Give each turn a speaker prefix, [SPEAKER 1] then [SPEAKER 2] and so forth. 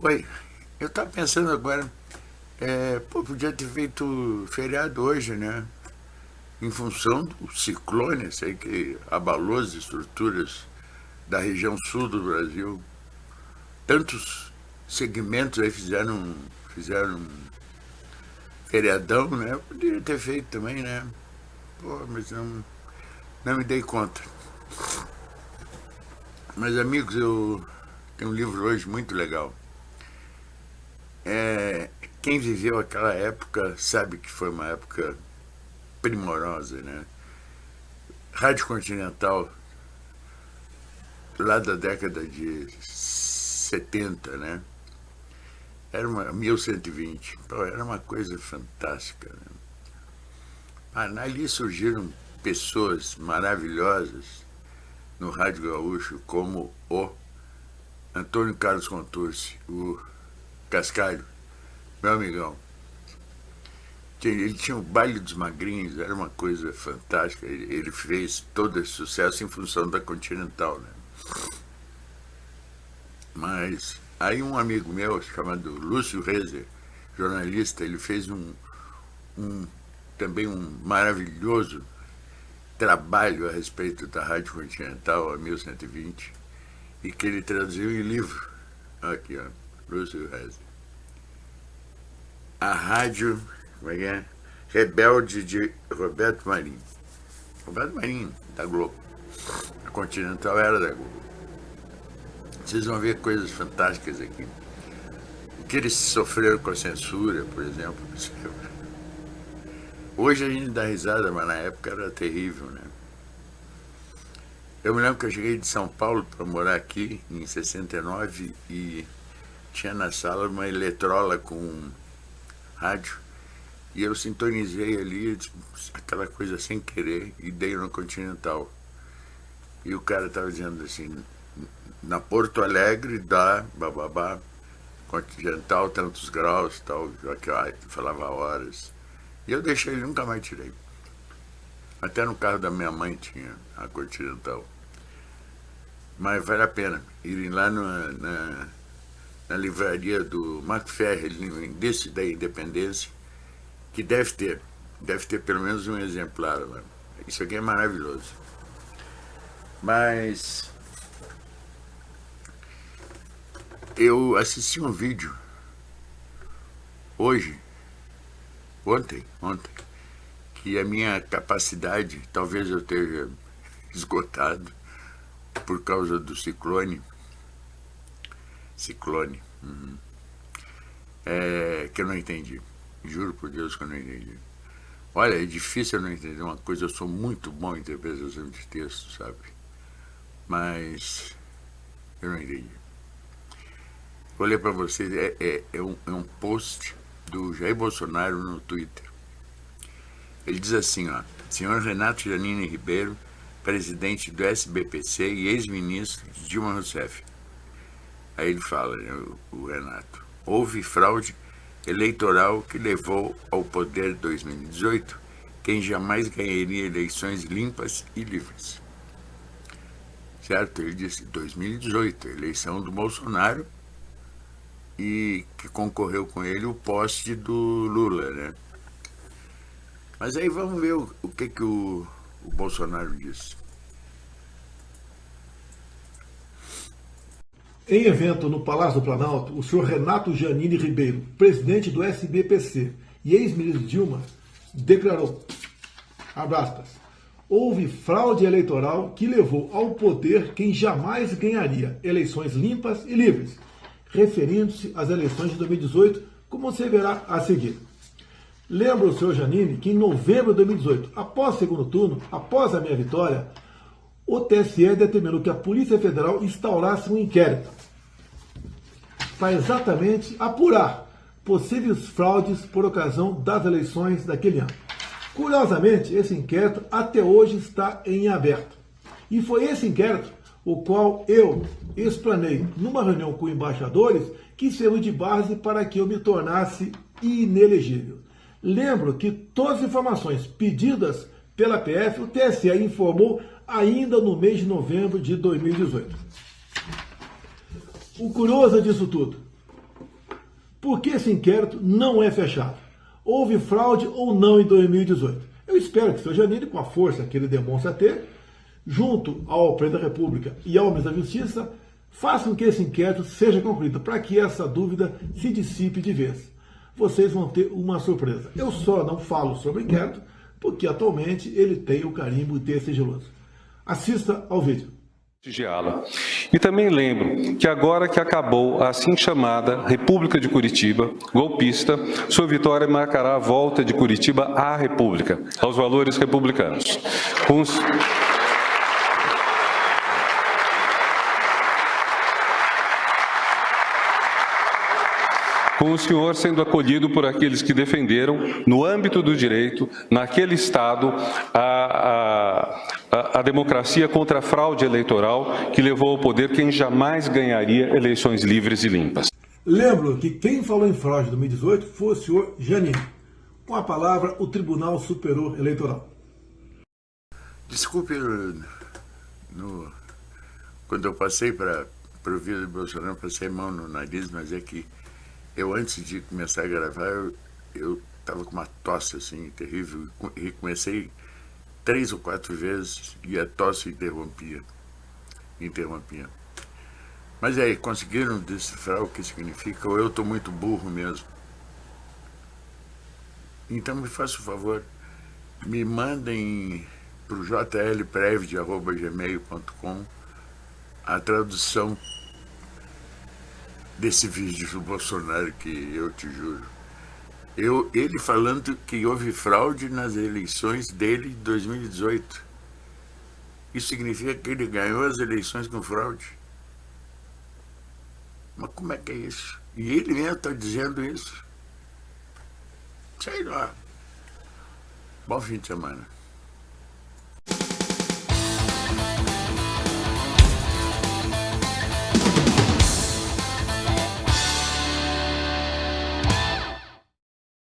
[SPEAKER 1] Oi, eu estava pensando agora, podia ter feito feriado hoje, né? Em função do ciclone, sei que abalou as estruturas da região sul do Brasil. Tantos segmentos aí fizeram feriadão, né? Eu poderia ter feito também, né? Pô, mas não me dei conta. Mas, amigos, eu tenho um livro hoje muito legal. Quem viveu aquela época sabe que foi uma época primorosa, né? Rádio Continental, lá da década de 70, né? Era uma 1120. Pô, era uma coisa fantástica, né? Ali surgiram pessoas maravilhosas no Rádio Gaúcho, como o Antônio Carlos Contursi, o Cascalho, meu amigão. Ele tinha o Baile dos Magrinhos, era uma coisa fantástica. Ele fez todo esse sucesso em função da Continental, né? Mas aí um amigo meu, chamado Lúcio Rezer, jornalista, ele fez também um maravilhoso trabalho a respeito da Rádio Continental, a 1120, e que ele traduziu em livro. Aqui, ó, Lúcio Rezer. A Rádio, como é que é? Rebelde, de Roberto Marinho. Roberto Marinho, da Globo. A Continental era da Globo. Vocês vão ver coisas fantásticas aqui. O que eles sofreram com a censura, por exemplo. Hoje a gente dá risada, mas na época era terrível, né? Eu me lembro que eu cheguei de São Paulo para morar aqui em 69 e tinha na sala uma eletrola com rádio e eu sintonizei ali, aquela coisa sem querer, e dei no Continental. E o cara estava dizendo assim: na Porto Alegre dá bababá, Continental tantos graus, tal, falava horas. E eu deixei ele, nunca mais tirei. Até no carro da minha mãe tinha a Continental. Mas vale a pena irem lá na livraria do Marco Ferri, desse da Independência, que deve ter pelo menos um exemplar lá. Isso aqui é maravilhoso. Mas eu assisti um vídeo ontem, que a minha capacidade, talvez eu esteja esgotado por causa do ciclone, que eu não entendi. Juro por Deus que eu não entendi. Olha, é difícil eu não entender uma coisa, eu sou muito bom em interpretação de texto, sabe? Mas eu não entendi. Vou ler para vocês, é um post do Jair Bolsonaro no Twitter. Ele diz assim, ó: senhor Renato Janine Ribeiro, presidente do SBPC e ex-ministro de Dilma Rousseff. Aí ele fala, né, o Renato: houve fraude eleitoral que levou ao poder em 2018 quem jamais ganharia eleições limpas e livres. Certo? Ele disse 2018, eleição do Bolsonaro, e que concorreu com ele o poste do Lula, né? Mas aí vamos ver o que o Bolsonaro disse.
[SPEAKER 2] Em evento no Palácio do Planalto, o senhor Renato Janine Ribeiro, presidente do SBPC e ex-ministro Dilma, declarou, abre aspas, houve fraude eleitoral que levou ao poder quem jamais ganharia eleições limpas e livres, referindo-se às eleições de 2018, como você verá a seguir. Lembra o senhor Janine que em novembro de 2018, após o segundo turno, após a minha vitória, o TSE determinou que a Polícia Federal instaurasse um inquérito para exatamente apurar possíveis fraudes por ocasião das eleições daquele ano. Curiosamente, esse inquérito até hoje está em aberto. E foi esse inquérito o qual eu explanei numa reunião com embaixadores que serviu de base para que eu me tornasse inelegível. Lembro que todas as informações pedidas pela PF, o TSE informou ainda no mês de novembro de 2018. O curioso disso tudo Por que esse inquérito não é fechado? Houve fraude ou não em 2018? Eu espero que o senhor Janine, com a força que ele demonstra ter, junto ao Presidente da República e ao Ministro da Justiça, façam que esse inquérito seja concluído, para que essa dúvida se dissipe de vez. Vocês vão ter uma surpresa. Eu só não falo sobre o inquérito, porque atualmente ele tem o carimbo de sigiloso. Assista ao vídeo.
[SPEAKER 3] E também lembro que agora que acabou a assim chamada República de Curitiba, golpista, sua vitória marcará a volta de Curitiba à República, aos valores republicanos. Com o senhor sendo acolhido por aqueles que defenderam, no âmbito do direito, naquele Estado, a democracia contra a fraude eleitoral que levou ao poder quem jamais ganharia eleições livres e limpas.
[SPEAKER 2] Lembro que quem falou em fraude em 2018 foi o senhor Janine. Com a palavra, o Tribunal Superior Eleitoral.
[SPEAKER 1] Desculpe, quando eu passei para o vídeo do Bolsonaro, passei a mão no nariz, mas é que eu, antes de começar a gravar, eu estava com uma tosse assim, terrível, e comecei 3 ou 4 vezes e a tosse interrompia. Mas aí, conseguiram decifrar o que significa, ou eu estou muito burro mesmo? Então me faça o favor, me mandem para o jlprev@gmail.com a tradução desse vídeo do Bolsonaro, que eu te juro. Ele falando que houve fraude nas eleições dele de 2018. Isso significa que ele ganhou as eleições com fraude? Mas como é que é isso? E ele mesmo está dizendo isso. Sei lá. Bom fim de semana.